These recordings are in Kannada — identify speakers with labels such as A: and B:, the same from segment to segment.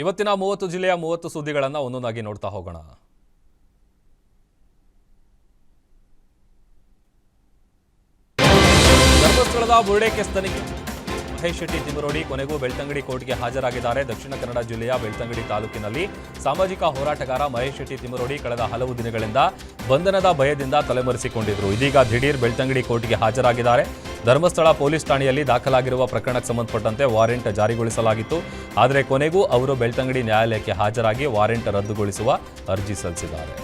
A: ಇವತ್ತಿನ 30 ಜಿಲ್ಲೆಯ 30 ಸುದ್ದಿಗಳನ್ನು ಒಂದೊಂದಾಗಿ ನೋಡ್ತಾ ಹೋಗೋಣ. ಧರ್ಮಸ್ಥಳದ ಬುರುಡೆ ಕೇಸ್ ತನಿಖೆ. ಮಹೇಶ್ ಶೆಟ್ಟಿ ತಿಮರೋಡಿ ಕೊನೆಗೂ ಬೆಳ್ತಂಗಡಿ ಕೋರ್ಟ್ಗೆ ಹಾಜರಾಗಿದ್ದಾರೆ. ದಕ್ಷಿಣ ಕನ್ನಡ ಜಿಲ್ಲೆಯ ಬೆಳ್ತಂಗಡಿ ತಾಲೂಕಿನಲ್ಲಿ ಸಾಮಾಜಿಕ ಹೋರಾಟಗಾರ ಮಹೇಶ್ ಶೆಟ್ಟಿ ತಿಮರೋಡಿ ಕಳೆದ ಹಲವು ದಿನಗಳಿಂದ ಬಂಧನದ ಭಯದಿಂದ ತಲೆಮರೆಸಿಕೊಂಡಿದ್ರು. ಇದೀಗ ದಿಢೀರ್ ಬೆಳ್ತಂಗಡಿ ಕೋರ್ಟ್ಗೆ ಹಾಜರಾಗಿದ್ದಾರೆ. ಧರ್ಮಸ್ಥಳ ಪೊಲೀಸ್ ಠಾಣೆಯಲ್ಲಿ ದಾಖಲಾಗಿರುವ ಪ್ರಕರಣಕ್ಕೆ ಸಂಬಂಧಪಟ್ಟಂತೆ ವಾರೆಂಟ್ ಜಾರಿಗೊಳಿಸಲಾಗಿತ್ತು. ಆದರೆ ಕೊನೆಗೂ ಅವರು ಬೆಳ್ತಂಗಡಿ ನ್ಯಾಯಾಲಯಕ್ಕೆ ಹಾಜರಾಗಿ ವಾರೆಂಟ್ ರದ್ದುಗೊಳಿಸುವ ಅರ್ಜಿ ಸಲ್ಲಿಸಿದ್ದಾರೆ.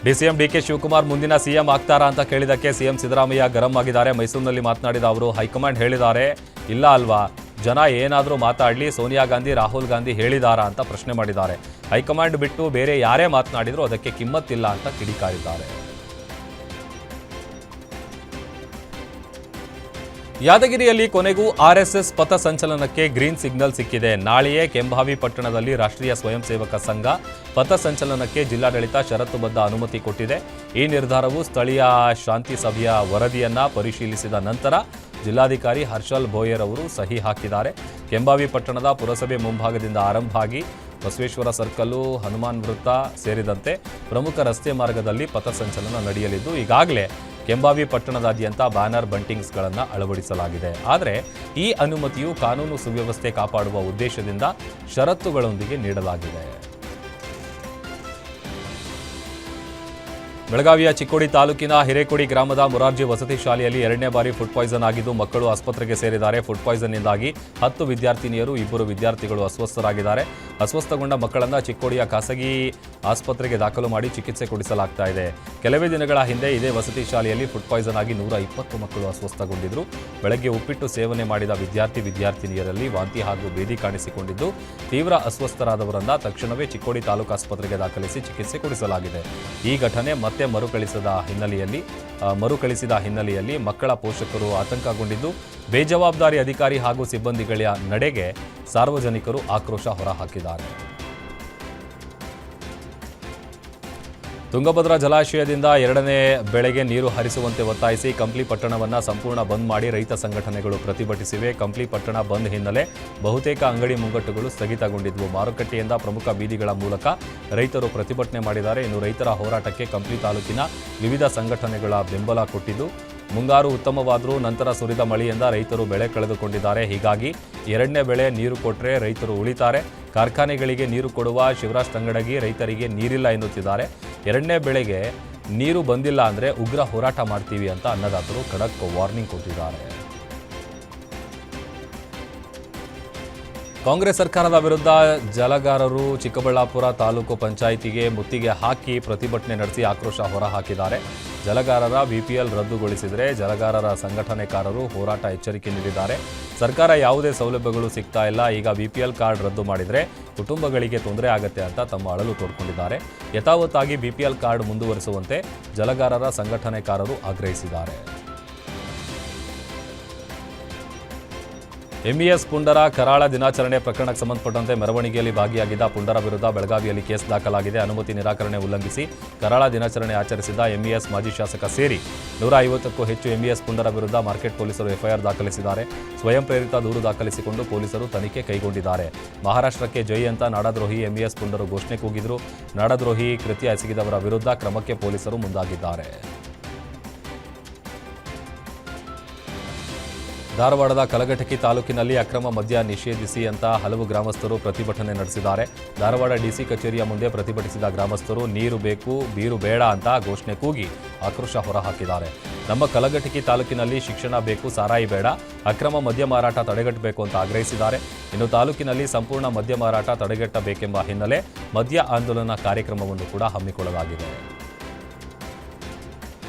A: ಡಿಸಿಎಂ ಡಿಕೆ ಶಿವಕುಮಾರ್ ಮುಂದಿನ ಸಿಎಂ ಆಗ್ತಾರಾ ಅಂತ ಕೇಳಿದಕ್ಕೆ ಸಿಎಂ ಸಿದ್ದರಾಮಯ್ಯ ಗರಂ ಆಗಿದ್ದಾರೆ. ಮೈಸೂರಿನಲ್ಲಿ ಮಾತನಾಡಿದ ಅವರು ಹೈಕಮಾಂಡ್ ಹೇಳಿದ್ದಾರೆ ಇಲ್ಲ ಅಲ್ವಾ, ಜನ ಏನಾದರೂ ಮಾತಾಡಲಿ, ಸೋನಿಯಾ ಗಾಂಧಿ ರಾಹುಲ್ ಗಾಂಧಿ ಹೇಳಿದಾರಾ ಅಂತ ಪ್ರಶ್ನೆ ಮಾಡಿದ್ದಾರೆ. ಹೈಕಮಾಂಡ್ ಬಿಟ್ಟು ಬೇರೆ ಯಾರೇ ಮಾತನಾಡಿದ್ರು ಅದಕ್ಕೆ ಕಿಮ್ಮತ್ತಿಲ್ಲ ಅಂತ ಕಿಡಿಕಾರಿದ್ದಾರೆ. ಯಾದಗಿರಿಯಲ್ಲಿ ಕೊನೆಗೂ ಆರ್ಎಸ್ಎಸ್ ಪಥ ಸಂಚಲನಕ್ಕೆ ಗ್ರೀನ್ ಸಿಗ್ನಲ್ ಸಿಕ್ಕಿದೆ. ನಾಳೆಯೇ ಕೆಂಭಾವಿ ಪಟ್ಟಣದಲ್ಲಿ ರಾಷ್ಟ್ರೀಯ ಸ್ವಯಂ ಸೇವಕ ಸಂಘ ಪಥ ಸಂಚಲನಕ್ಕೆ ಜಿಲ್ಲಾಡಳಿತ ಷರತ್ತುಬದ್ಧ ಅನುಮತಿ ಕೊಟ್ಟಿದೆ. ಈ ನಿರ್ಧಾರವು ಸ್ಥಳೀಯ ಶಾಂತಿ ಸಭೆಯ ವರದಿಯನ್ನ ಪರಿಶೀಲಿಸಿದ ನಂತರ ಜಿಲ್ಲಾಧಿಕಾರಿ ಹರ್ಷಲ್ ಬೋಯರ್ ಅವರು ಸಹಿ ಹಾಕಿದ್ದಾರೆ. ಕೆಂಭಾವಿ ಪಟ್ಟಣದ ಪುರಸಭೆ ಮುಂಭಾಗದಿಂದ ಆರಂಭ ಆಗಿ ಬಸವೇಶ್ವರ ಸರ್ಕಲ್ಲು, ಹನುಮಾನ್ ವೃತ್ತ ಸೇರಿದಂತೆ ಪ್ರಮುಖ ರಸ್ತೆ ಮಾರ್ಗದಲ್ಲಿ ಪಥ ಸಂಚಲನ ನಡೆಯಲಿದ್ದು ಈಗಾಗಲೇ ಕೆಂಭಾವಿ ಪಟ್ಟಣದಾದ್ಯಂತ ಬ್ಯಾನರ್ ಬಂಟಿಂಗ್ಸ್ಗಳನ್ನು ಅಳವಡಿಸಲಾಗಿದೆ. ಆದರೆ ಈ ಅನುಮತಿಯು ಕಾನೂನು ಸುವ್ಯವಸ್ಥೆ ಕಾಪಾಡುವ ಉದ್ದೇಶದಿಂದ ಷರತ್ತುಗಳೊಂದಿಗೆ ನೀಡಲಾಗಿದೆ. ಬೆಳಗಾವಿಯ ಚಿಕ್ಕೋಡಿ ತಾಲೂಕಿನ ಹಿರೇಕೊಡಿ ಗ್ರಾಮದ ಮುರಾರ್ಜಿ ವಸತಿ ಶಾಲೆಯಲ್ಲಿ 2ನೇ ಬಾರಿ ಫುಡ್ ಪಾಯ್ಸನ್ ಆಗಿದ್ದು ಮಕ್ಕಳು ಆಸ್ಪತ್ರೆಗೆ ಸೇರಿದ್ದಾರೆ. ಫುಡ್ ಪಾಯ್ಸನ್ನಿಂದಾಗಿ 10 ವಿದ್ಯಾರ್ಥಿನಿಯರು, 2 ವಿದ್ಯಾರ್ಥಿಗಳು ಅಸ್ವಸ್ಥರಾಗಿದ್ದಾರೆ. ಅಸ್ವಸ್ಥಗೊಂಡ ಮಕ್ಕಳನ್ನು ಚಿಕ್ಕೋಡಿಯ ಖಾಸಗಿ ಆಸ್ಪತ್ರೆಗೆ ದಾಖಲು ಮಾಡಿ ಚಿಕಿತ್ಸೆ ಕೊಡಿಸಲಾಗ್ತಾ ಇದೆ. ಕೆಲವೇ ದಿನಗಳ ಹಿಂದೆ ಇದೇ ವಸತಿ ಶಾಲೆಯಲ್ಲಿ ಫುಡ್ ಪಾಯ್ಸನ್ ಆಗಿ 120 ಮಕ್ಕಳು ಅಸ್ವಸ್ಥಗೊಂಡಿದ್ದರು. ಬೆಳಗ್ಗೆ ಉಪ್ಪಿಟ್ಟು ಸೇವನೆ ಮಾಡಿದ ವಿದ್ಯಾರ್ಥಿನಿಯರಲ್ಲಿ ವಾಂತಿ ಹಾಗೂ ಭೇದಿ ಕಾಣಿಸಿಕೊಂಡಿದ್ದು ತೀವ್ರ ಅಸ್ವಸ್ಥರಾದವರನ್ನ ತಕ್ಷಣವೇ ಚಿಕ್ಕೋಡಿ ತಾಲೂಕು ಆಸ್ಪತ್ರೆಗೆ ದಾಖಲಿಸಿ ಚಿಕಿತ್ಸೆ ಕೊಡಿಸಲಾಗಿದೆ. ಈ ಘಟನೆ ಮತ್ತೆ ಮರುಕಳಿಸಿದ ಹಿನ್ನೆಲೆಯಲ್ಲಿ ಮಕ್ಕಳ ಪೋಷಕರು ಆತಂಕಗೊಂಡಿದ್ದು ಬೇಜವಾಬ್ದಾರಿ ಅಧಿಕಾರಿ ಹಾಗೂ ಸಿಬ್ಬಂದಿಗಳ ನಡೆಗೆ ಸಾರ್ವಜನಿಕರು ಆಕ್ರೋಶ ಹೊರಹಾಕಿದ್ದಾರೆ. ತುಂಗಭದ್ರಾ ಜಲಾಶಯದಿಂದ 2ನೇ ಬೆಳೆಗೆ ನೀರು ಹರಿಸುವಂತೆ ಒತ್ತಾಯಿಸಿ ಕಂಪ್ಲಿ ಪಟ್ಟಣವನ್ನು ಸಂಪೂರ್ಣ ಬಂದ್ ಮಾಡಿ ರೈತ ಸಂಘಟನೆಗಳು ಪ್ರತಿಭಟಿಸಿವೆ. ಕಂಪ್ಲಿ ಪಟ್ಟಣ ಬಂದ್ ಹಿನ್ನೆಲೆ ಬಹುತೇಕ ಅಂಗಡಿ ಮುಂಗಟ್ಟುಗಳು ಸ್ಥಗಿತಗೊಂಡಿದ್ವು. ಮಾರುಕಟ್ಟೆಯಿಂದ ಪ್ರಮುಖ ಬೀದಿಗಳ ಮೂಲಕ ರೈತರು ಪ್ರತಿಭಟನೆ ಮಾಡಿದ್ದಾರೆ. ಇನ್ನು ರೈತರ ಹೋರಾಟಕ್ಕೆ ಕಂಪ್ಲಿ ತಾಲೂಕಿನ ವಿವಿಧ ಸಂಘಟನೆಗಳ ಬೆಂಬಲ ಕೊಟ್ಟಿದ್ದು ಮುಂಗಾರು ಉತ್ತಮವಾದರೂ ನಂತರ ಸುರಿದ ಮಳೆಯಿಂದ ರೈತರು ಬೆಳೆ ಕಳೆದುಕೊಂಡಿದ್ದಾರೆ. ಹೀಗಾಗಿ 2ನೇ ಬೆಳೆ ನೀರು ಕೊಟ್ಟರೆ ರೈತರು ಉಳಿತಾರೆ. ಕಾರ್ಖಾನೆಗಳಿಗೆ ನೀರು ಕೊಡುವ ಶಿವರಾಜ್ ತಂಗಡಗಿ ರೈತರಿಗೆ ನೀರಿಲ್ಲ ಎನ್ನುತ್ತಿದ್ದಾರೆ. 2ನೇ ಬೆಳೆಗೆ ನೀರು ಬಂದಿಲ್ಲ ಅಂದರೆ ಉಗ್ರ ಹೋರಾಟ ಮಾಡ್ತೀವಿ ಅಂತ ಅನ್ನದಾತರು ಖಡಕ್ ವಾರ್ನಿಂಗ್ ಕೊಟ್ಟಿದ್ದಾರೆ. ಕಾಂಗ್ರೆಸ್ ಸರ್ಕಾರದ ವಿರುದ್ಧ ಜಲಗಾರರು ಚಿಕ್ಕಬಳ್ಳಾಪುರ ತಾಲೂಕು ಪಂಚಾಯಿತಿಗೆ ಮುತ್ತಿಗೆ ಹಾಕಿ ಪ್ರತಿಭಟನೆ ನಡೆಸಿ ಆಕ್ರೋಶ ಹೊರಹಾಕಿದ್ದಾರೆ. ಜಲಗಾರರ ಬಿಪಿಎಲ್ ರದ್ದುಗೊಳಿಸಿದರೆ ಜಲಗಾರರ ಸಂಘಟನೆಕಾರರು ಹೋರಾಟ ಎಚ್ಚರಿಕೆ ನೀಡಿದ್ದಾರೆ. ಸರ್ಕಾರ ಯಾವುದೇ ಸೌಲಭ್ಯಗಳು ಸಿಗ್ತಾ ಇಲ್ಲ, ಈಗ ಬಿಪಿಎಲ್ ಕಾರ್ಡ್ ರದ್ದು ಮಾಡಿದರೆ ಕುಟುಂಬಗಳಿಗೆ ತೊಂದರೆ ಆಗುತ್ತೆ ಅಂತ ತಮ್ಮ ಅಳಲು ತೋಡ್ಕೊಂಡಿದ್ದಾರೆ. ಯಥಾವತ್ತಾಗಿ ಬಿಪಿಎಲ್ ಕಾರ್ಡ್ ಮುಂದುವರಿಸುವಂತೆ ಜಲಗಾರರ ಸಂಘಟನೆಕಾರರು ಆಗ್ರಹಿಸಿದ್ದಾರೆ. ಎಂಇಎಸ್ ಪುಂಡರ ಕರಾಳ ದಿನಾಚರಣೆ ಪ್ರಕರಣಕ್ಕೆ ಸಂಬಂಧಪಟ್ಟಂತೆ ಮೆರವಣಿಗೆಯಲ್ಲಿ ಭಾಗಿಯಾಗಿದ್ದ ಪುಂಡರ ವಿರುದ್ಧ ಬೆಳಗಾವಿಯಲ್ಲಿ ಕೇಸ್ ದಾಖಲಾಗಿದೆ. ಅನುಮತಿ ನಿರಾಕರಣೆ ಉಲ್ಲಂಘಿಸಿ ಕರಾಳ ದಿನಾಚರಣೆ ಆಚರಿಸಿದ ಎಂಇಎಸ್ ಮಾಜಿ ಶಾಸಕ ಸೇರಿ 150ಕ್ಕೂ ಹೆಚ್ಚು ಎಂಇಎಸ್ ಪುಂಡರ ವಿರುದ್ಧ ಮಾರ್ಕೆಟ್ ಪೊಲೀಸರು ಎಫ್ಐಆರ್ ದಾಖಲಿಸಿದ್ದಾರೆ. ಸ್ವಯಂ ಪ್ರೇರಿತ ದೂರು ದಾಖಲಿಸಿಕೊಂಡು ಪೊಲೀಸರು ತನಿಖೆ ಕೈಗೊಂಡಿದ್ದಾರೆ. ಮಹಾರಾಷ್ಟ್ರಕ್ಕೆ ಜೈ ಅಂತ ನಾಡದ್ರೋಹಿ ಎಂಇಎಸ್ ಪುಂಡರು ಘೋಷಣೆ ಕೂಗಿದ್ರು. ನಾಡದ್ರೋಹಿ ಕೃತ್ಯ ಎಸಗಿದವರ ವಿರುದ್ಧ ಕ್ರಮಕ್ಕೆ ಪೊಲೀಸರು ಮುಂದಾಗಿದ್ದಾರೆ. ಧಾರವಾಡದ ಕಲಘಟಕಿ ತಾಲೂಕಿನಲ್ಲಿ ಅಕ್ರಮ ಮದ್ಯ ನಿಷೇಧಿಸಿ ಅಂತ ಹಲವು ಗ್ರಾಮಸ್ಥರು ಪ್ರತಿಭಟನೆ ನಡೆಸಿದ್ದಾರೆ. ಧಾರವಾಡ ಡಿಸಿ ಕಚೇರಿಯ ಮುಂದೆ ಪ್ರತಿಭಟಿಸಿದ ಗ್ರಾಮಸ್ಥರು ನೀರು ಬೇಕು, ಬೀರು ಬೇಡ ಅಂತ ಘೋಷಣೆ ಕೂಗಿ ಆಕ್ರೋಶ ಹೊರಹಾಕಿದ್ದಾರೆ. ನಮ್ಮ ಕಲಘಟಕಿ ತಾಲೂಕಿನಲ್ಲಿ ಶಿಕ್ಷಣ ಬೇಕು, ಸಾರಾಯಿ ಬೇಡ, ಅಕ್ರಮ ಮದ್ಯ ಮಾರಾಟ ತಡೆಗಟ್ಟಬೇಕು ಅಂತ ಆಗ್ರಹಿಸಿದ್ದಾರೆ. ಇನ್ನು ತಾಲೂಕಿನಲ್ಲಿ ಸಂಪೂರ್ಣ ಮದ್ಯ ಮಾರಾಟ ತಡೆಗಟ್ಟಬೇಕೆಂಬ ಹಿನ್ನೆಲೆ ಮದ್ಯ ಆಂದೋಲನ ಕಾರ್ಯಕ್ರಮವನ್ನು ಕೂಡ ಹಮ್ಮಿಕೊಳ್ಳಲಾಗಿದೆ.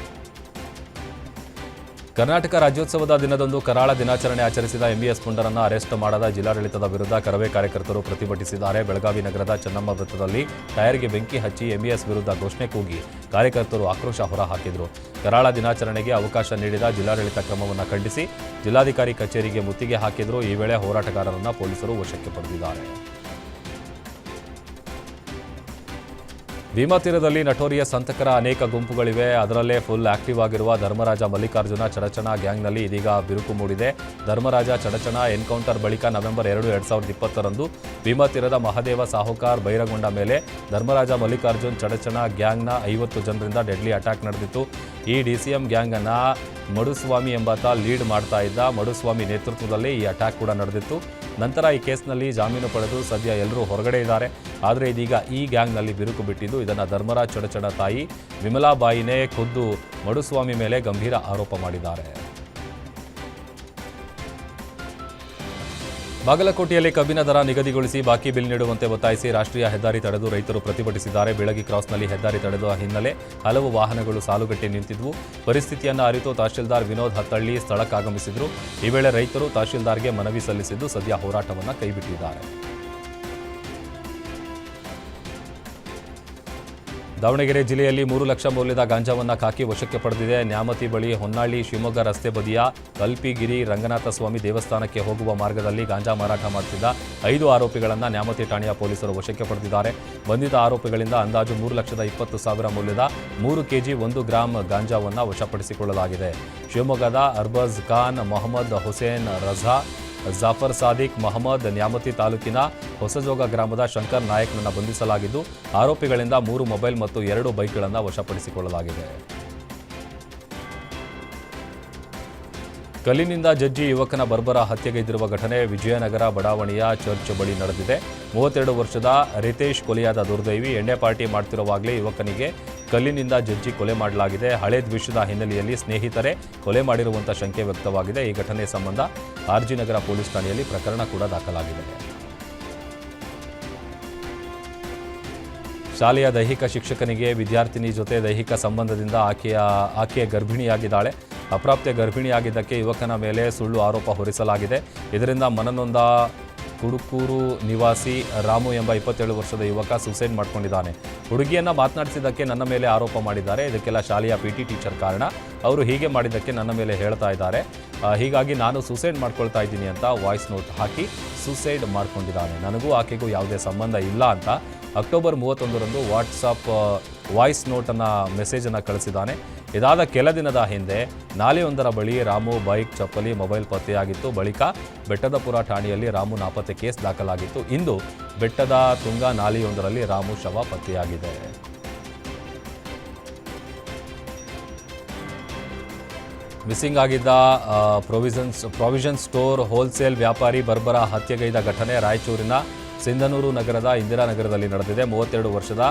A: ಕರ್ನಾಟಕ ರಾಜ್ಯೋತ್ಸವದ ದಿನದಂದು ಕರಾಳ ದಿನಾಚರಣೆ ಆಚರಿಸಿದ ಎಂಇಎಸ್ ಪುಂಡರನ್ನು ಅರೆಸ್ಟ್ ಮಾಡದ ಜಿಲ್ಲಾಡಳಿತದ ವಿರುದ್ಧ ಕರವೇ ಕಾರ್ಯಕರ್ತರು ಪ್ರತಿಭಟಿಸಿದ್ದಾರೆ. ಬೆಳಗಾವಿ ನಗರದ ಚೆನ್ನಮ್ಮ ವೃತ್ತದಲ್ಲಿ ಟೈರ್ಗೆ ಬೆಂಕಿ ಹಚ್ಚಿ ಎಂಇಎಸ್ ವಿರುದ್ಧ ಘೋಷಣೆ ಕೂಗಿ ಕಾರ್ಯಕರ್ತರು ಆಕ್ರೋಶ ಹೊರಹಾಕಿದರು. ಕರಾಳ ದಿನಾಚರಣೆಗೆ ಅವಕಾಶ ನೀಡಿದ ಜಿಲ್ಲಾಡಳಿತ ಕ್ರಮವನ್ನು ಖಂಡಿಸಿ ಜಿಲ್ಲಾಧಿಕಾರಿ ಕಚೇರಿಗೆ ಮುತ್ತಿಗೆ ಹಾಕಿದರು. ಈ ವೇಳೆ ಹೋರಾಟಗಾರರನ್ನು ಪೊಲೀಸರು ವಶಕ್ಕೆ ಪಡೆದಿದ್ದಾರೆ. ಭೀಮಾ ತೀರದಲ್ಲಿ ನಟೋರಿಯಸ್ ಹಂತಕರ ಅನೇಕ ಗುಂಪುಗಳಿವೆ. ಅದರಲ್ಲೇ ಫುಲ್ ಆಕ್ಟಿವ್ ಆಗಿರುವ ಧರ್ಮರಾಜ ಮಲ್ಲಿಕಾರ್ಜುನ ಚಡಚಣ ಗ್ಯಾಂಗ್ನಲ್ಲಿ ಇದೀಗ ಬಿರುಕು ಮೂಡಿದೆ. ಧರ್ಮರಾಜ ಚಡಚಣ ಎನ್ಕೌಂಟರ್ ಬಳಿಕ ನವೆಂಬರ್ 2, 2020ರಂದು ಭೀಮಾ ತೀರದ ಮಹದೇವ ಸಾಹುಕಾರ್ ಬೈರಗೊಂಡ ಮೇಲೆ ಧರ್ಮರಾಜ ಮಲ್ಲಿಕಾರ್ಜುನ್ ಚಡಚಣ ಗ್ಯಾಂಗ್ನ 50 ಜನರಿಂದ ಡೆಡ್ಲಿ ಅಟ್ಯಾಕ್ ನಡೆದಿತ್ತು. ಈ ಡಿಸಿಎಂ ಗ್ಯಾಂಗ್ ಅನ್ನ ಮಡುಸ್ವಾಮಿ ಎಂಬಾತ ಲೀಡ್ ಮಾಡ್ತಾ ಇದ್ದ. ಮಡುಸ್ವಾಮಿ ನೇತೃತ್ವದಲ್ಲಿ ಈ ಅಟ್ಯಾಕ್ ಕೂಡ ನಡೆದಿತ್ತು. ನಂತರ ಈ ಕೇಸ್ನಲ್ಲಿ ಜಾಮೀನು ಪಡೆದು ಸದ್ಯ ಎಲ್ಲರೂ ಹೊರಗಡೆ ಇದ್ದಾರೆ. ಆದರೆ ಇದೀಗ ಈ ಗ್ಯಾಂಗ್ನಲ್ಲಿ ಬಿರುಕು ಬಿಟ್ಟಿದ್ದು, ಇದನ್ನು ಧರ್ಮರಾಜ್ ಚಡಚಣ ತಾಯಿ ವಿಮಲಾಬಾಯಿನೇ ಖುದ್ದು ಮಡುಸ್ವಾಮಿ ಮೇಲೆ ಗಂಭೀರ ಆರೋಪ ಮಾಡಿದ್ದಾರೆ. ಬಾಗಲಕೋಟೆಯಲ್ಲಿ ಕಬ್ಬಿನ ದರ ನಿಗದಿಗೊಳಿಸಿ ಬಾಕಿ ಬಿಲ್ ನೀಡುವಂತೆ ಒತ್ತಾಯಿಸಿ ರಾಷ್ಟ್ರೀಯ ಹೆದ್ದಾರಿ ತಡೆದು ರೈತರು ಪ್ರತಿಭಟಿಸಿದ್ದಾರೆ. ಬೆಳಗಿ ಕ್ರಾಸ್ನಲ್ಲಿ ಹೆದ್ದಾರಿ ತಡೆದ ಹಿನ್ನೆಲೆ ಹಲವು ವಾಹನಗಳು ಸಾಲುಗಟ್ಟಿ ನಿಂತಿದ್ವು. ಪರಿಸ್ಥಿತಿಯನ್ನು ಅರಿತು ತಹಶೀಲ್ದಾರ್ ವಿನೋದ್ ಹತ್ತಳ್ಳಿ ಸ್ಥಳಕ್ಕಾಗಮಿಸಿದ್ರು. ಈ ವೇಳೆ ರೈತರು ತಹಶೀಲ್ದಾರ್ಗೆ ಮನವಿ ಸಲ್ಲಿಸಿದ್ದು ಸದ್ಯ ಹೋರಾಟವನ್ನು ಕೈಬಿಟ್ಟಿದ್ದಾರೆ. ದಾವಣಗೆರೆ ಜಿಲ್ಲೆಯಲ್ಲಿ 3 ಲಕ್ಷ ಮೌಲ್ಯದ ಗಾಂಜಾವನ್ನು ಖಾಕಿ ವಶಕ್ಕೆ ಪಡೆದಿದೆ. ನ್ಯಾಮತಿ ಬಳಿ ಹೊನ್ನಾಳಿ ಶಿವಮೊಗ್ಗ ರಸ್ತೆ ಬದಿಯ ಕಲ್ಪಿಗಿರಿ ರಂಗನಾಥ ಸ್ವಾಮಿ ದೇವಸ್ಥಾನಕ್ಕೆ ಹೋಗುವ ಮಾರ್ಗದಲ್ಲಿ ಗಾಂಜಾ ಮಾರಾಟ ಮಾಡುತ್ತಿದ್ದ 5 ಆರೋಪಿಗಳನ್ನು ನ್ಯಾಮತಿ ಠಾಣೆಯ ಪೊಲೀಸರು ವಶಕ್ಕೆ ಪಡೆದಿದ್ದಾರೆ. ಬಂಧಿತ ಆರೋಪಿಗಳಿಂದ ಅಂದಾಜು 3,20,000 ಮೌಲ್ಯದ 3 ಕೆಜಿ 1 ಗ್ರಾಂ ಗಾಂಜಾವನ್ನು ವಶಪಡಿಸಿಕೊಳ್ಳಲಾಗಿದೆ. ಶಿವಮೊಗ್ಗದ ಅರ್ಬಜ್ ಖಾನ್, ಮೊಹಮ್ಮದ್ ಹುಸೇನ್ ರಜಾ, ಜಾಫರ್ ಸಾದಿಕ್ ಮಹಮ್ಮದ್, ನ್ಯಾಮತಿ ತಾಲೂಕಿನ ಹೊಸಜೋಗ ಗ್ರಾಮದ ಶಂಕರ್ ನಾಯಕ್ನನ್ನು ಬಂಧಿಸಲಾಗಿದ್ದು, ಆರೋಪಿಗಳಿಂದ 3 ಮೊಬೈಲ್ ಮತ್ತು 2 ಬೈಕ್ಗಳನ್ನು ವಶಪಡಿಸಿಕೊಳ್ಳಲಾಗಿದೆ. ಕಲ್ಲಿನಿಂದ ಜಜ್ಜಿ ಯುವಕನ ಬರ್ಬರ ಹತ್ಯೆಗೈದಿರುವ ಘಟನೆ ವಿಜಯನಗರ ಬಡಾವಣೆಯ ಚರ್ಚ್ ಬಳಿ ನಡೆದಿದೆ. 32 ವರ್ಷದ ರಿತೇಶ್ ಕೊಲೆಯಾದ ದುರ್ದೈವಿ. ಎಣ್ಣೆ ಪಾರ್ಟಿ ಮಾಡ್ತಿರುವಾಗಲೇ ಯುವಕನಿಗೆ ಕಲ್ಲಿನಿಂದ ಜಜ್ಜಿ ಕೊಲೆ ಮಾಡಲಾಗಿದೆ. ಹಳೆ ದ್ವೇಷದ ಹಿನ್ನೆಲೆಯಲ್ಲಿ ಸ್ನೇಹಿತರೆ ಕೊಲೆ ಮಾಡಿರುವಂಥ ಶಂಕೆ ವ್ಯಕ್ತವಾಗಿದೆ. ಈ ಘಟನೆ ಸಂಬಂಧ ಆರ್ಜಿ ನಗರ ಪೊಲೀಸ್ ಠಾಣೆಯಲ್ಲಿ ಪ್ರಕರಣ ಕೂಡ ದಾಖಲಾಗಿದೆ. ಶಾಲೆಯ ದೈಹಿಕ ಶಿಕ್ಷಕನಿಗೆ ವಿದ್ಯಾರ್ಥಿನಿ ಜೊತೆ ದೈಹಿಕ ಸಂಬಂಧದಿಂದ ಆಕೆಯ ಗರ್ಭಿಣಿಯಾಗಿದ್ದಾಳೆ. ಅಪ್ರಾಪ್ತ ಗರ್ಭಿಣಿಯಾಗಿದ್ದಕ್ಕೆ ಯುವಕನ ಮೇಲೆ ಸುಳ್ಳು ಆರೋಪ ಹೊರಿಸಲಾಗಿದೆ. ಇದರಿಂದ ಮನನೊಂದ ಕುಡುಕೂರು ನಿವಾಸಿ ರಾಮು ಎಂಬ 27 ವರ್ಷದ ಯುವಕ ಸೂಸೈಡ್ ಮಾಡಿಕೊಂಡಿದ್ದಾನೆ. ಹುಡುಗಿಯನ್ನು ಮಾತನಾಡಿಸಿದ್ದಕ್ಕೆ ನನ್ನ ಮೇಲೆ ಆರೋಪ ಮಾಡಿದ್ದಾರೆ. ಇದಕ್ಕೆಲ್ಲ ಶಾಲೆಯ PT ಟೀಚರ್ ಕಾರಣ. ಅವರು ಹೀಗೆ ಮಾಡಿದ್ದಕ್ಕೆ ನನ್ನ ಮೇಲೆ ಹೇಳ್ತಾ ಇದ್ದಾರೆ. ಹೀಗಾಗಿ ನಾನು ಸೂಸೈಡ್ ಮಾಡ್ಕೊಳ್ತಾ ಇದ್ದೀನಿ ಅಂತ ವಾಯ್ಸ್ ನೋಟ್ ಹಾಕಿ ಸೂಸೈಡ್ ಮಾಡ್ಕೊಂಡಿದ್ದಾನೆ. ನನಗೂ ಆಕೆಗೂ ಯಾವುದೇ ಸಂಬಂಧ ಇಲ್ಲ ಅಂತ ಅಕ್ಟೋಬರ್ 31ರಂದು ವಾಟ್ಸಪ್ ವಾಯ್ಸ್ ನೋಟನ್ನು ಮೆಸೇಜನ್ನು ಕಳಿಸಿದ್ದಾನೆ. ಇದಾದ ಕೆಲ ದಿನದ ಹಿಂದೆ ನಾಲೆಯೊಂದರ ಬಳಿ ರಾಮು ಬೈಕ್, ಚಪ್ಪಲಿ, ಮೊಬೈಲ್ ಪತ್ತೆಯಾಗಿತ್ತು. ಬಳಿಕ ಬೆಟ್ಟದಪುರ ಠಾಣೆಯಲ್ಲಿ ರಾಮು ನಾಪತ್ತೆ ಕೇಸ್ ದಾಖಲಾಗಿತ್ತು. ಇಂದು ಬೆಟ್ಟದ ತುಂಗಾ ನಾಲೆಯೊಂದರಲ್ಲಿ ರಾಮು ಶವ ಪತ್ತೆಯಾಗಿದೆ. ಮಿಸ್ಸಿಂಗ್ ಆಗಿದ್ದ ಪ್ರಾವಿಷನ್ ಸ್ಟೋರ್ ಹೋಲ್ಸೇಲ್ ವ್ಯಾಪಾರಿ ಬರ್ಬರ ಹತ್ಯೆಗೈದ ಘಟನೆ ರಾಯಚೂರಿನ ಸಿಂಧನೂರು ನಗರದ ಇಂದಿರಾನಗರದಲ್ಲಿ ನಡೆದಿದೆ. 32 ವರ್ಷದ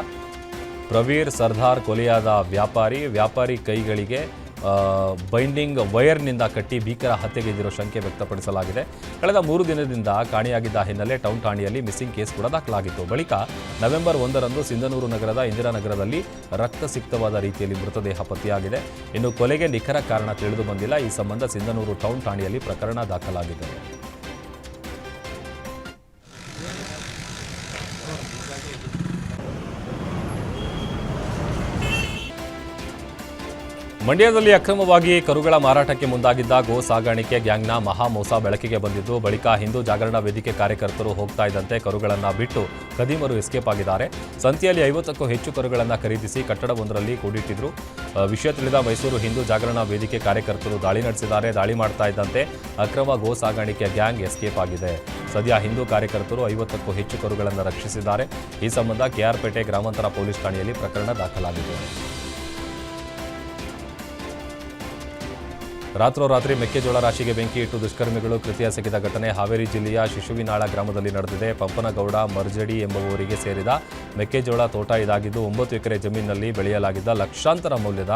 A: ಪ್ರವೀರ್ ಸರ್ದಾರ್ ಕೊಲೆಯಾದ ವ್ಯಾಪಾರಿ ಕೈಗಳಿಗೆ ಬೈಂಡಿಂಗ್ ವೈರ್ನಿಂದ ಕಟ್ಟಿ ಭೀಕರ ಹತ್ಯೆಗೈದಿರೋ ಶಂಕೆ ವ್ಯಕ್ತಪಡಿಸಲಾಗಿದೆ. ಕಳೆದ 3 ದಿನದಿಂದ ಕಾಣೆಯಾಗಿದ್ದ ಹಿನ್ನೆಲೆ ಟೌನ್ ಠಾಣೆಯಲ್ಲಿ ಮಿಸ್ಸಿಂಗ್ ಕೇಸ್ ಕೂಡ ದಾಖಲಾಗಿತ್ತು. ಬಳಿಕ ನವೆಂಬರ್ 1ರಂದು ಸಿಂಧನೂರು ನಗರದ ಇಂದಿರಾನಗರದಲ್ಲಿ ರಕ್ತಸಿಕ್ತವಾದ ರೀತಿಯಲ್ಲಿ ಮೃತದೇಹ ಪತ್ತೆಯಾಗಿದೆ. ಇನ್ನು ಕೊಲೆಗೆ ನಿಖರ ಕಾರಣ ತಿಳಿದು ಬಂದಿಲ್ಲ. ಈ ಸಂಬಂಧ ಸಿಂಧನೂರು ಟೌನ್ ಠಾಣೆಯಲ್ಲಿ ಪ್ರಕರಣ ದಾಖಲಾಗಿದೆ. ಮಂಡ್ಯದಲ್ಲಿ ಅಕ್ರಮವಾಗಿ ಕರುಗಳ ಮಾರಾಟಕ್ಕೆ ಮುಂದಾಗಿದ್ದ ಗೋ ಸಾಗಾಣಿಕೆ ಗ್ಯಾಂಗ್ನ ಮಹಾ ಮೋಸ ಬೆಳಕಿಗೆ ಬಂದಿದ್ದು, ಬಳಿಕ ಹಿಂದೂ ಜಾಗರಣ ವೇದಿಕೆ ಕಾರ್ಯಕರ್ತರು ಹೋಗ್ತಾ ಇದ್ದಂತೆ ಕರುಗಳನ್ನು ಬಿಟ್ಟು ಖದೀಮರು ಎಸ್ಕೇಪ್ ಆಗಿದ್ದಾರೆ. ಸಂತೆಯಲ್ಲಿ 50ಕ್ಕೂ ಹೆಚ್ಚು ಕರುಗಳನ್ನು ಖರೀದಿಸಿ ಕಟ್ಟಡವೊಂದರಲ್ಲಿ ಕೂಡಿಟ್ಟಿದ್ರು. ವಿಷಯ ತಿಳಿದ ಮೈಸೂರು ಹಿಂದೂ ಜಾಗರಣ ವೇದಿಕೆ ಕಾರ್ಯಕರ್ತರು ದಾಳಿ ನಡೆಸಿದ್ದಾರೆ. ದಾಳಿ ಮಾಡ್ತಾ ಇದ್ದಂತೆ ಅಕ್ರಮ ಗೋ ಸಾಗಾಣಿಕೆ ಗ್ಯಾಂಗ್ ಎಸ್ಕೇಪ್ ಆಗಿದೆ. ಸದ್ಯ ಹಿಂದೂ ಕಾರ್ಯಕರ್ತರು 50ಕ್ಕೂ ಹೆಚ್ಚು ಕರುಗಳನ್ನು ರಕ್ಷಿಸಿದ್ದಾರೆ. ಈ ಸಂಬಂಧ ಕೆಆರ್ಪೇಟೆ ಗ್ರಾಮಾಂತರ ಪೊಲೀಸ್ ಠಾಣೆಯಲ್ಲಿ ಪ್ರಕರಣ ದಾಖಲಾಗಿದೆ. ರಾತ್ರೋರಾತ್ರಿ ಮೆಕ್ಕೆಜೋಳ ರಾಶಿಗೆ ಬೆಂಕಿ ಇಟ್ಟು ದುಷ್ಕರ್ಮಿಗಳು ಕೃತ್ಯ ಎಸಗಿದ ಘಟನೆ ಹಾವೇರಿ ಜಿಲ್ಲೆಯ ಶಿಶುವಿನಾಳ ಗ್ರಾಮದಲ್ಲಿ ನಡೆದಿದೆ. ಪಂಪನಗೌಡ ಮರ್ಜಡಿ ಎಂಬುವವರಿಗೆ ಸೇರಿದ ಮೆಕ್ಕೆಜೋಳ ತೋಟ ಇದಾಗಿದ್ದು 9 ಎಕರೆ ಜಮೀನಿನಲ್ಲಿ ಬೆಳೆಯಲಾಗಿದ್ದ ಲಕ್ಷಾಂತರ ಮೌಲ್ಯದ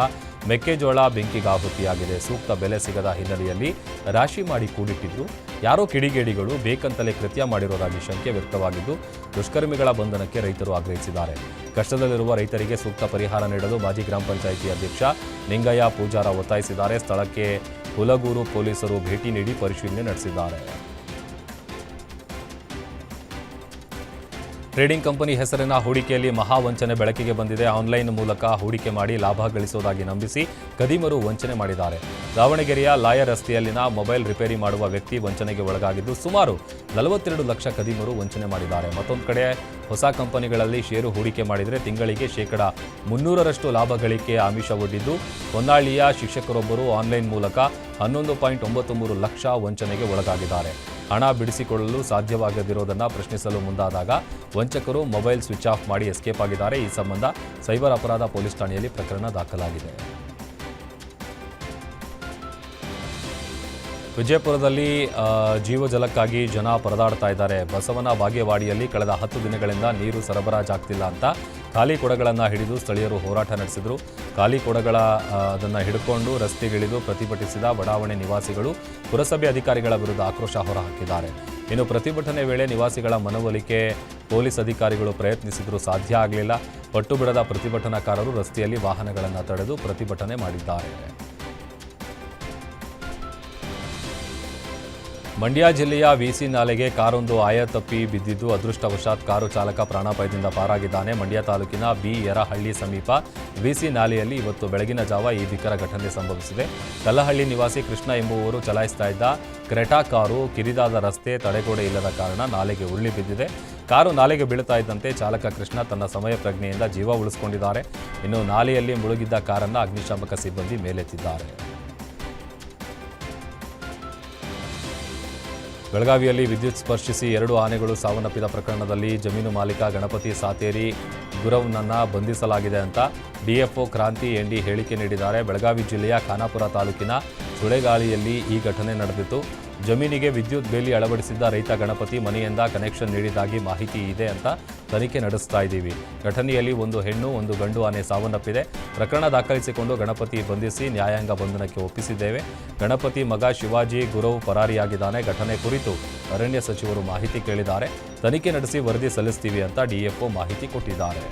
A: ಮೆಕ್ಕೆಜೋಳ ಬೆಂಕಿಗಾಹುತಿಯಾಗಿದೆ. ಸೂಕ್ತ ಬೆಲೆ ಸಿಗದ ಹಿನ್ನೆಲೆಯಲ್ಲಿ ರಾಶಿ ಮಾಡಿ ಕೂಡಿಟ್ಟಿದ್ದು ಯಾರೋ ಕಿಡಿಗೇಡಿಗಳು ಬೇಕಂತಲೇ ಕೃತ್ಯ ಮಾಡಿರೋದಾಗಿ ಶಂಕೆ ವ್ಯಕ್ತವಾಗಿದ್ದು, ದುಷ್ಕರ್ಮಿಗಳ ಬಂಧನಕ್ಕೆ ರೈತರು ಆಗ್ರಹಿಸಿದ್ದಾರೆ. ಕಷ್ಟದಲ್ಲಿರುವ ರೈತರಿಗೆ ಸೂಕ್ತ ಪರಿಹಾರ ನೀಡಲು ಮಾಜಿ ಗ್ರಾಮ ಪಂಚಾಯಿತಿ ಅಧ್ಯಕ್ಷ ನಿಂಗಯ್ಯ ಪೂಜಾರ ಒತ್ತಾಯಿಸಿದ್ದಾರೆ. ಸ್ಥಳಕ್ಕೆ ಹುಲಗೂರು ಪೊಲೀಸರು ಭೇಟಿ ನೀಡಿ ಪರಿಶೀಲನೆ ನಡೆಸಿದ್ದಾರೆ. ಟ್ರೇಡಿಂಗ್ ಕಂಪನಿ ಹೆಸರಿನ ಹೂಡಿಕೆಯಲ್ಲಿ ಮಹಾವಂಚನೆ ಬೆಳಕಿಗೆ ಬಂದಿದೆ. ಆನ್ಲೈನ್ ಮೂಲಕ ಹೂಡಿಕೆ ಮಾಡಿ ಲಾಭ ಗಳಿಸುವುದಾಗಿ ನಂಬಿಸಿ ಖದೀಮರು ವಂಚನೆ ಮಾಡಿದ್ದಾರೆ. ದಾವಣಗೆರೆಯ ಲಾಯರ್ ರಸ್ತೆಯಲ್ಲಿನ ಮೊಬೈಲ್ ರಿಪೇರಿ ಮಾಡುವ ವ್ಯಕ್ತಿ ವಂಚನೆಗೆ ಒಳಗಾಗಿದ್ದು ಸುಮಾರು 42 ಲಕ್ಷ ಖದೀಮರು ವಂಚನೆ ಮಾಡಿದ್ದಾರೆ. ಮತ್ತೊಂದು ಕಡೆ ಹೊಸ ಕಂಪನಿಗಳಲ್ಲಿ ಷೇರು ಹೂಡಿಕೆ ಮಾಡಿದರೆ ತಿಂಗಳಿಗೆ ಶೇಕಡ 300ರಷ್ಟು ಲಾಭ ಗಳಿಕೆ ಆಮಿಷ ಒಡ್ಡಿದ್ದು ಹೊನ್ನಾಳಿಯ ಶಿಕ್ಷಕರೊಬ್ಬರು ಆನ್ಲೈನ್ ಮೂಲಕ 11.93 ಲಕ್ಷ ವಂಚನೆಗೆ ಒಳಗಾಗಿದ್ದಾರೆ. ಹಣ ಬಿಡಿಸಿಕೊಳ್ಳಲು ಸಾಧ್ಯವಾಗದಿರೋದನ್ನು ಪ್ರಶ್ನಿಸಲು ಮುಂದಾದಾಗ ವಂಚಕರು ಮೊಬೈಲ್ ಸ್ವಿಚ್ ಆಫ್ ಮಾಡಿ ಎಸ್ಕೇಪ್ ಆಗಿದ್ದಾರೆ. ಈ ಸಂಬಂಧ ಸೈಬರ್ ಅಪರಾಧ ಪೊಲೀಸ್ ಠಾಣೆಯಲ್ಲಿ ಪ್ರಕರಣ ದಾಖಲಾಗಿದೆ. ವಿಜಯಪುರದಲ್ಲಿ ಜೀವಜಲಕ್ಕಾಗಿ ಜನ ಪರದಾಡ್ತಾ ಇದ್ದಾರೆ. ಬಸವನ ಬಾಗೇವಾಡಿಯಲ್ಲಿ ಕಳೆದ 10 ದಿನಗಳಿಂದ ನೀರು ಸರಬರಾಜಾಗ್ತಿಲ್ಲ ಅಂತ ಖಾಲಿ ಕೊಡಗಳನ್ನು ಹಿಡಿದು ಸ್ಥಳೀಯರು ಹೋರಾಟ ನಡೆಸಿದರು. ಖಾಲಿ ಕೊಡಗಳ ಅದನ್ನು ಹಿಡ್ಕೊಂಡು ರಸ್ತೆಗಿಳಿದು ಪ್ರತಿಭಟಿಸಿದ ಬಡಾವಣೆ ನಿವಾಸಿಗಳು ಪುರಸಭೆ ಅಧಿಕಾರಿಗಳ ವಿರುದ್ಧ ಆಕ್ರೋಶ ಹೊರಹಾಕಿದ್ದಾರೆ. ಇನ್ನು ಪ್ರತಿಭಟನೆ ವೇಳೆ ನಿವಾಸಿಗಳ ಮನವೊಲಿಕೆ ಪೊಲೀಸ್ ಅಧಿಕಾರಿಗಳು ಪ್ರಯತ್ನಿಸಿದರೂ ಸಾಧ್ಯ ಆಗಲಿಲ್ಲ. ಪಟ್ಟು ಬಿಡದ ಪ್ರತಿಭಟನಾಕಾರರು ರಸ್ತೆಯಲ್ಲಿ ವಾಹನಗಳನ್ನು ತಡೆದು ಪ್ರತಿಭಟನೆ ಮಾಡಿದ್ದಾರೆ. ಮಂಡ್ಯ ಜಿಲ್ಲೆಯ ವಿಸಿ ನಾಲೆಗೆ ಕಾರೊಂದು ಆಯತಪ್ಪಿ ಬಿದ್ದಿದ್ದು ಅದೃಷ್ಟವಶಾತ್ ಕಾರು ಚಾಲಕ ಪ್ರಾಣಾಪಾಯದಿಂದ ಪಾರಾಗಿದ್ದಾನೆ. ಮಂಡ್ಯ ತಾಲೂಕಿನ ಬಿ ಯರಹಳ್ಳಿ ಸಮೀಪ ವಿಸಿ ನಾಲೆಯಲ್ಲಿ ಇವತ್ತು ಬೆಳಗಿನ ಜಾವ ಈ ಭೀಕರ ಘಟನೆ ಸಂಭವಿಸಿದೆ. ಕಲ್ಲಹಳ್ಳಿ ನಿವಾಸಿ ಕೃಷ್ಣ ಎಂಬುವವರು ಚಲಾಯಿಸ್ತಾ ಇದ್ದ ಕ್ರೆಟಾ ಕಾರು ಕಿರಿದಾದ ರಸ್ತೆ ತಡೆಗೋಡೆ ಇಲ್ಲದ ಕಾರಣ ನಾಲೆಗೆ ಉರುಳಿ ಬಿದ್ದಿದೆ. ಕಾರು ನಾಲೆಗೆ ಬೀಳ್ತಾ ಇದ್ದಂತೆ ಚಾಲಕ ಕೃಷ್ಣ ತನ್ನ ಸಮಯ ಪ್ರಜ್ಞೆಯಿಂದ ಜೀವ ಉಳಿಸಿಕೊಂಡಿದ್ದಾರೆ. ಇನ್ನು ನಾಲೆಯಲ್ಲಿ ಮುಳುಗಿದ್ದ ಕಾರನ್ನು ಅಗ್ನಿಶಾಮಕ ಸಿಬ್ಬಂದಿ ಮೇಲೆತ್ತಿದ್ದಾರೆ. ಬೆಳಗಾವಿಯಲ್ಲಿ ವಿದ್ಯುತ್ ಸ್ಪರ್ಶಿಸಿ 2 ಆನೆಗಳು ಸಾವನ್ನಪ್ಪಿದ ಪ್ರಕರಣದಲ್ಲಿ ಜಮೀನು ಮಾಲೀಕ ಗಣಪತಿ ಸಾತೇರಿ ಗುರವ್ನನ್ನ ಬಂಧಿಸಲಾಗಿದೆ ಅಂತ ಡಿಎಫ್ಒ ಕ್ರಾಂತಿ ಎನ್ಡಿ ಹೇಳಿಕೆ ನೀಡಿದ್ದಾರೆ. ಬೆಳಗಾವಿ ಜಿಲ್ಲೆಯ ಖಾನಾಪುರ ತಾಲೂಕಿನ ಸುಳೆಗಾಳಿಯಲ್ಲಿ ಈ ಘಟನೆ ನಡೆದಿತ್ತು. ಜಮೀನಿಗೆ ವಿದ್ಯುತ್ ಬೇಲಿ ಅಳವಡಿಸಿದ್ದ ರೈತ ಗಣಪತಿ ಮನೆಯಿಂದ ಕನೆಕ್ಷನ್ ನೀಡಿದ್ದಾಗಿ ಮಾಹಿತಿ ಇದೆ ಅಂತ ತನಿಖೆ ನಡೆಸ್ತಾ ಇದ್ದೀವಿ. ಘಟನೆಯಲ್ಲಿ 1 ಹೆಣ್ಣು 1 ಗಂಡು ಆನೆ ಸಾವನ್ನಪ್ಪಿದೆ. ಪ್ರಕರಣ ದಾಖಲಿಸಿಕೊಂಡು ಗಣಪತಿ ಬಂಧಿಸಿ ನ್ಯಾಯಾಂಗ ಬಂಧನಕ್ಕೆ ಒಪ್ಪಿಸಿದ್ದೇವೆ. ಗಣಪತಿ ಮಗ ಶಿವಾಜಿ ಗುರವ್ ಪರಾರಿಯಾಗಿದ್ದಾನೆ. ಘಟನೆ ಕುರಿತು ಅರಣ್ಯ ಸಚಿವರು ಮಾಹಿತಿ ಕೇಳಿದ್ದಾರೆ. ತನಿಖೆ ನಡೆಸಿ ವರದಿ ಸಲ್ಲಿಸ್ತೀವಿ ಅಂತ ಡಿಎಫ್ಒ ಮಾಹಿತಿ ಕೊಟ್ಟಿದ್ದಾರೆ.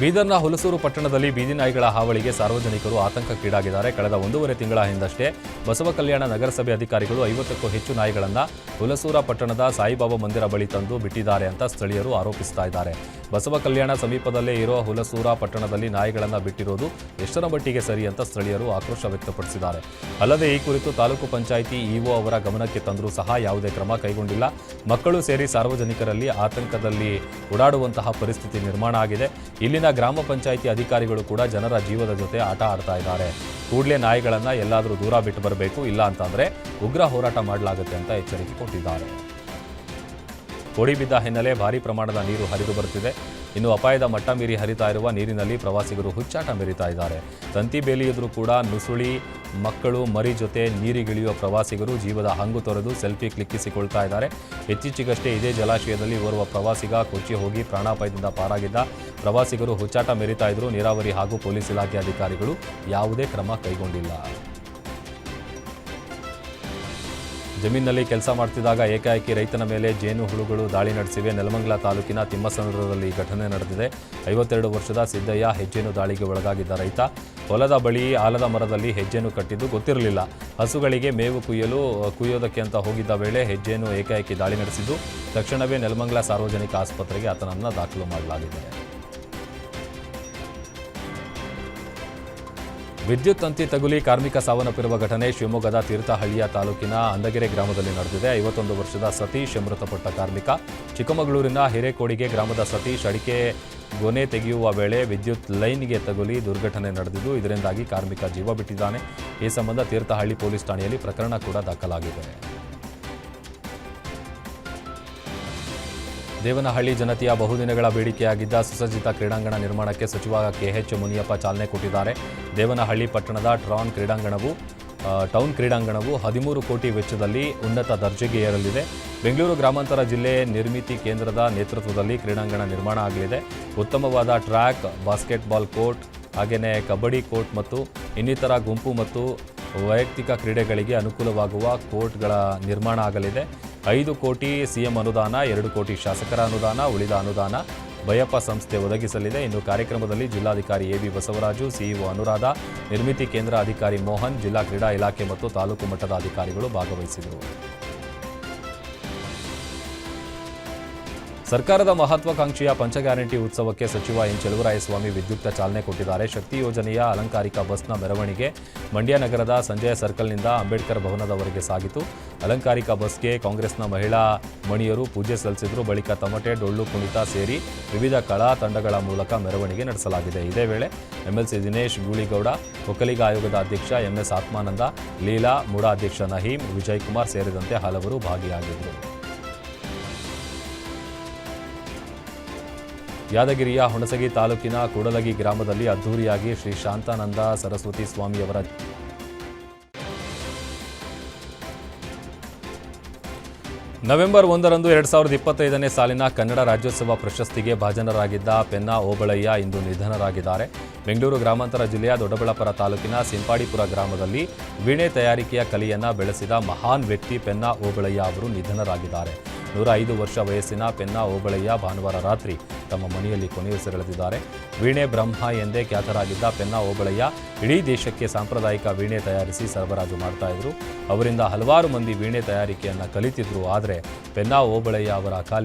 A: ಬೀದರ್ನ ಹುಲಸೂರು ಪಟ್ಟಣದಲ್ಲಿ ಬೀದಿ ನಾಯಿಗಳ ಹಾವಳಿಗೆ ಸಾರ್ವಜನಿಕರು ಆತಂಕಕ್ಕೀಡಾಗಿದ್ದಾರೆ. ಕಳೆದ 1.5 ತಿಂಗಳ ಹಿಂದಷ್ಟೇ ಬಸವ ಕಲ್ಯಾಣ ನಗರಸಭೆ ಅಧಿಕಾರಿಗಳು 50ಕ್ಕೂ ಹೆಚ್ಚು ನಾಯಿಗಳನ್ನು ಹುಲಸೂರ ಪಟ್ಟಣದ ಸಾಯಿಬಾಬಾ ಮಂದಿರ ಬಳಿ ತಂದು ಬಿಟ್ಟಿದ್ದಾರೆ ಅಂತ ಸ್ಥಳೀಯರು ಆರೋಪಿಸ್ತಾ ಇದ್ದಾರೆ. ಬಸವ ಕಲ್ಯಾಣ ಸಮೀಪದಲ್ಲೇ ಇರೋ ಹುಲಸೂರ ಪಟ್ಟಣದಲ್ಲಿ ನಾಯಿಗಳನ್ನು ಬಿಟ್ಟಿರೋದು ಎಷ್ಟರ ಮಟ್ಟಿಗೆ ಸರಿ ಅಂತ ಸ್ಥಳೀಯರು ಆಕ್ರೋಶ ವ್ಯಕ್ತಪಡಿಸಿದ್ದಾರೆ. ಅಲ್ಲದೆ ಈ ಕುರಿತು ತಾಲೂಕು ಪಂಚಾಯಿತಿ ಇಒ ಅವರ ಗಮನಕ್ಕೆ ತಂದರೂ ಸಹ ಯಾವುದೇ ಕ್ರಮ ಕೈಗೊಂಡಿಲ್ಲ. ಮಕ್ಕಳು ಸೇರಿ ಸಾರ್ವಜನಿಕರಲ್ಲಿ ಆತಂಕದಲ್ಲಿ ಓಡಾಡುವಂತಹ ಪರಿಸ್ಥಿತಿ ನಿರ್ಮಾಣ ಆಗಿದೆ. ಇಲ್ಲಿನ ಗ್ರಾಮ ಪಂಚಾಯಿತಿ ಅಧಿಕಾರಿಗಳು ಕೂಡ ಜನರ ಜೀವದ ಜೊತೆ ಆಟ ಆಡ್ತಾ ಇದ್ದಾರೆ. ಕೂಡಲೇ ನಾಯಿಗಳನ್ನು ಎಲ್ಲಾದರೂ ದೂರ ಬಿಟ್ಟು ಬರಬೇಕು, ಇಲ್ಲ ಅಂತಂದರೆ ಉಗ್ರ ಹೋರಾಟ ಮಾಡಲಾಗುತ್ತೆ ಅಂತ ಎಚ್ಚರಿಕೆ ಕೊಟ್ಟಿದ್ದಾರೆ. ಕೋಡಿ ಬಿದ್ದ ಹಿನ್ನೆಲೆ ಭಾರೀ ಪ್ರಮಾಣದ ನೀರು ಹರಿದು ಬರುತ್ತಿದೆ. ಇನ್ನು ಅಪಾಯದ ಮಟ್ಟ ಮೀರಿ ಹರಿತಾ ಇರುವ ನೀರಿನಲ್ಲಿ ಪ್ರವಾಸಿಗರು ಹುಚ್ಚಾಟ ಮೆರೀತಾ ಇದ್ದಾರೆ. ತಂತಿ ಬೇಲಿ ಎದುರು ಕೂಡ ನುಸುಳಿ ಮಕ್ಕಳು ಮರಿ ಜೊತೆ ನೀರಿಗಿಳಿಯುವ ಪ್ರವಾಸಿಗರು ಜೀವದ ಹಂಗು ತೊರೆದು ಸೆಲ್ಫಿ ಕ್ಲಿಕ್ಕಿಸಿಕೊಳ್ತಾ ಇದ್ದಾರೆ. ಇತ್ತೀಚೆಗಷ್ಟೇ ಇದೇ ಜಲಾಶಯದಲ್ಲಿ ಓರ್ವ ಪ್ರವಾಸಿಗ ಕೊಚ್ಚಿ ಹೋಗಿ ಪ್ರಾಣಾಪಾಯದಿಂದ ಪಾರಾಗಿದ್ದ. ಪ್ರವಾಸಿಗರು ಹುಚ್ಚಾಟ ಮೆರೀತಾ ಇದ್ದರೂ ನೀರಾವರಿ ಹಾಗೂ ಪೊಲೀಸ್ ಇಲಾಖೆ ಅಧಿಕಾರಿಗಳು ಯಾವುದೇ ಕ್ರಮ ಕೈಗೊಂಡಿಲ್ಲ. ಜಮೀನಿನಲ್ಲಿ ಕೆಲಸ ಮಾಡ್ತಿದ್ದಾಗ ಏಕಾಏಕಿ ರೈತನ ಮೇಲೆ ಜೇನು ಹುಳುಗಳು ದಾಳಿ ನಡೆಸಿವೆ. ನೆಲಮಂಗಲ ತಾಲೂಕಿನ ತಿಮ್ಮಸಂದ್ರದಲ್ಲಿ ಘಟನೆ ನಡೆದಿದೆ. 52 ವರ್ಷದ ಸಿದ್ದಯ್ಯ ಹೆಜ್ಜೇನು ದಾಳಿಗೆ ಒಳಗಾಗಿದ್ದ ರೈತ ಹೊಲದ ಬಳಿ ಆಲದ ಮರದಲ್ಲಿ ಹೆಜ್ಜೇನು ಕಟ್ಟಿದ್ದು ಗೊತ್ತಿರಲಿಲ್ಲ. ಹಸುಗಳಿಗೆ ಮೇವು ಕುಯ್ಯೋದಕ್ಕೆ ಅಂತ ಹೋಗಿದ್ದ ವೇಳೆ ಹೆಜ್ಜೇನು ಏಕಾಏಕಿ ದಾಳಿ ನಡೆಸಿದ್ದು ತಕ್ಷಣವೇ ನೆಲಮಂಗಲ ಸಾರ್ವಜನಿಕ ಆಸ್ಪತ್ರೆಗೆ ಆತನನ್ನು ದಾಖಲು ಮಾಡಲಾಗಿದೆ. ವಿದ್ಯುತ್ ತಂತಿ ತಗುಲಿ ಕಾರ್ಮಿಕ ಸಾವನ್ನಪ್ಪಿರುವ ಘಟನೆ ಶಿವಮೊಗ್ಗದ ತೀರ್ಥಹಳ್ಳಿಯ ತಾಲೂಕಿನ ಅಂದಗೆರೆ ಗ್ರಾಮದಲ್ಲಿ ನಡೆದಿದೆ. 51 ವರ್ಷದ ಸತೀಶ್ ಮೃತಪಟ್ಟ ಕಾರ್ಮಿಕ. ಚಿಕ್ಕಮಗಳೂರಿನ ಹಿರೇಕೋಡಿಗೆ ಗ್ರಾಮದ ಸತೀಶ್ ಅಡಿಕೆ ಗೊನೆ ತೆಗೆಯುವ ವೇಳೆ ವಿದ್ಯುತ್ ಲೈನ್ಗೆ ತಗುಲಿ ದುರ್ಘಟನೆ ನಡೆದಿದ್ದು ಇದರಿಂದಾಗಿ ಕಾರ್ಮಿಕ ಜೀವ ಬಿಟ್ಟಿದ್ದಾನೆ. ಈ ಸಂಬಂಧ ತೀರ್ಥಹಳ್ಳಿ ಪೊಲೀಸ್ ಠಾಣೆಯಲ್ಲಿ ಪ್ರಕರಣ ಕೂಡ ದಾಖಲಾಗಿದೆ. ದೇವನಹಳ್ಳಿ ಜನತೆಯ ಬಹುದಿನಗಳ ಬೇಡಿಕೆಯಾಗಿದ್ದ ಸುಸಜ್ಜಿತ ಕ್ರೀಡಾಂಗಣ ನಿರ್ಮಾಣಕ್ಕೆ ಸಚಿವ ಕೆಎಚ್ ಮುನಿಯಪ್ಪ ಚಾಲನೆ ಕೊಟ್ಟಿದ್ದಾರೆ. ದೇವನಹಳ್ಳಿ ಪಟ್ಟಣದ ಟೌನ್ ಕ್ರೀಡಾಂಗಣವು 13 ಕೋಟಿ ವೆಚ್ಚದಲ್ಲಿ ಉನ್ನತ ದರ್ಜೆಗೆ ಏರಲಿದೆ. ಬೆಂಗಳೂರು ಗ್ರಾಮಾಂತರ ಜಿಲ್ಲೆ ನಿರ್ಮಿತಿ ಕೇಂದ್ರದ ನೇತೃತ್ವದಲ್ಲಿ ಕ್ರೀಡಾಂಗಣ ನಿರ್ಮಾಣ ಆಗಲಿದೆ. ಉತ್ತಮವಾದ ಟ್ರ್ಯಾಕ್, ಬಾಸ್ಕೆಟ್ಬಾಲ್ ಕೋರ್ಟ್, ಹಾಗೆಯೇ ಕಬಡ್ಡಿ ಕೋರ್ಟ್ ಮತ್ತು ಇನ್ನಿತರ ಗುಂಪು ಮತ್ತು ವೈಯಕ್ತಿಕ ಕ್ರೀಡೆಗಳಿಗೆ ಅನುಕೂಲವಾಗುವ ಕೋರ್ಟ್ಗಳ ನಿರ್ಮಾಣ ಆಗಲಿದೆ. 5 ಕೋಟಿ ಸಿಎಂ ಅನುದಾನ, 2 ಕೋಟಿ ಶಾಸಕರ ಅನುದಾನ, ಉಳಿದ ಅನುದಾನ ಬಯಪ್ಪ ಸಂಸ್ಥೆ ಒದಗಿಸಲಿದೆ. ಇನ್ನು ಕಾರ್ಯಕ್ರಮದಲ್ಲಿ ಜಿಲ್ಲಾಧಿಕಾರಿ ಎಬಿ ಬಸವರಾಜು, ಸಿಇಒ ಅನುರಾಧ, ನಿರ್ಮಿತಿ ಕೇಂದ್ರ ಅಧಿಕಾರಿ ಮೋಹನ್, ಜಿಲ್ಲಾ ಕ್ರೀಡಾ ಇಲಾಖೆ ಮತ್ತು ತಾಲೂಕು ಮಟ್ಟದ ಅಧಿಕಾರಿಗಳು ಭಾಗವಹಿಸಿದರು. ಸರ್ಕಾರದ ಮಹತ್ವಾಕಾಂಕ್ಷೆಯ ಪಂಚಗ್ಯಾರಂಟಿ ಉತ್ಸವಕ್ಕೆ ಸಚಿವ ಎನ್ ಚೆಲುವರಾಯಸ್ವಾಮಿ ವಿದ್ಯುಕ್ತ ಚಾಲನೆ ಕೊಟ್ಟಿದ್ದಾರೆ. ಶಕ್ತಿ ಯೋಜನೆಯ ಅಲಂಕಾರಿಕ ಬಸ್ನ ಮೆರವಣಿಗೆ ಮಂಡ್ಯ ನಗರದ ಸಂಜಯ ಸರ್ಕಲ್ನಿಂದ ಅಂಬೇಡ್ಕರ್ ಭವನದವರೆಗೆ ಸಾಗಿತು. ಅಲಂಕಾರಿಕ ಬಸ್ಗೆ ಕಾಂಗ್ರೆಸ್ನ ಮಹಿಳಾ ಮಣಿಯರು ಪೂಜೆ ಸಲ್ಲಿಸಿದ್ರು. ಬಳಿಕ ತಮಟೆ, ಡೊಳ್ಳು ಕುಣಿತ ಸೇರಿ ವಿವಿಧ ಕಲಾ ತಂಡಗಳ ಮೂಲಕ ಮೆರವಣಿಗೆ ನಡೆಸಲಾಗಿದೆ. ಇದೇ ವೇಳೆ ಎಂಎಲ್ಸಿ ದಿನೇಶ್ ಗೂಳಿಗೌಡ, ಒಕ್ಕಲಿಗ ಆಯೋಗದ ಅಧ್ಯಕ್ಷ ಎಂಎಸ್ ಆತ್ಮಾನಂದ, ಲೀಲಾ, ಮುಡಾ ಅಧ್ಯಕ್ಷ ನಹೀಂ, ವಿಜಯ್ ಕುಮಾರ್ ಸೇರಿದಂತೆ ಹಲವರು ಭಾಗಿಯಾಗಿದ್ದರು. ಯಾದಗಿರಿಯ ಹುಣಸಗಿ ತಾಲೂಕಿನ ಕೂಡಲಗಿ ಗ್ರಾಮದಲ್ಲಿ ಅದ್ದೂರಿಯಾಗಿ ಶ್ರೀ ಶಾಂತಾನಂದ ಸರಸ್ವತಿ ಸ್ವಾಮಿಯವರ ನವೆಂಬರ್ 1ರಂದು 2025ನೇ ಸಾಲಿನ ಕನ್ನಡ ರಾಜ್ಯೋತ್ಸವ ಪ್ರಶಸ್ತಿಗೆ ಭಾಜನರಾಗಿದ್ದ ಪೆನ್ನಾ ಓಬಳಯ್ಯ ಇಂದು ನಿಧನರಾಗಿದ್ದಾರೆ. ಬೆಂಗಳೂರು ಗ್ರಾಮಾಂತರ ಜಿಲ್ಲೆಯ ದೊಡ್ಡಬಳ್ಳಾಪುರ ತಾಲೂಕಿನ ಸಿಂಪಾಡಿಪುರ ಗ್ರಾಮದಲ್ಲಿ ವೀಣೆ ತಯಾರಿಕೆಯ ಕಲೆಯನ್ನು ಬೆಳೆಸಿದ ಮಹಾನ್ ವ್ಯಕ್ತಿ ಪೆನ್ನಾ ಓಬಳಯ್ಯ ಅವರು ನಿಧನರಾಗಿದ್ದಾರೆ. 105 ವರ್ಷ ವಯಸ್ಸಿನ ಪೆನ್ನಾ ಓಬಳಯ್ಯ ಭಾನುವಾರ ರಾತ್ರಿ ತಮ್ಮ ಮನೆಯಲ್ಲಿ ಕೊನೆಯುಸಿರೆಳೆದಿದ್ದಾರೆ. ವೀಣೆ ಬ್ರಹ್ಮ ಎಂದೇ ಖ್ಯಾತರಾಗಿದ್ದ ಪೆನ್ನಾ ಓಬಳಯ್ಯ ಇಡೀ ದೇಶಕ್ಕೆ ಸಾಂಪ್ರದಾಯಿಕ ವೀಣೆ ತಯಾರಿಸಿ ಸರಬರಾಜು ಮಾಡ್ತಾ ಇದ್ರು. ಅವರಿಂದ ಹಲವಾರು ಮಂದಿ ವೀಣೆ ತಯಾರಿಕೆಯನ್ನು ಕಲಿತಿದ್ರು. ಆದರೆ ಪೆನ್ನಾ ಓಬಳಯ್ಯ ಅವರ ಅಕಾಲಿಕ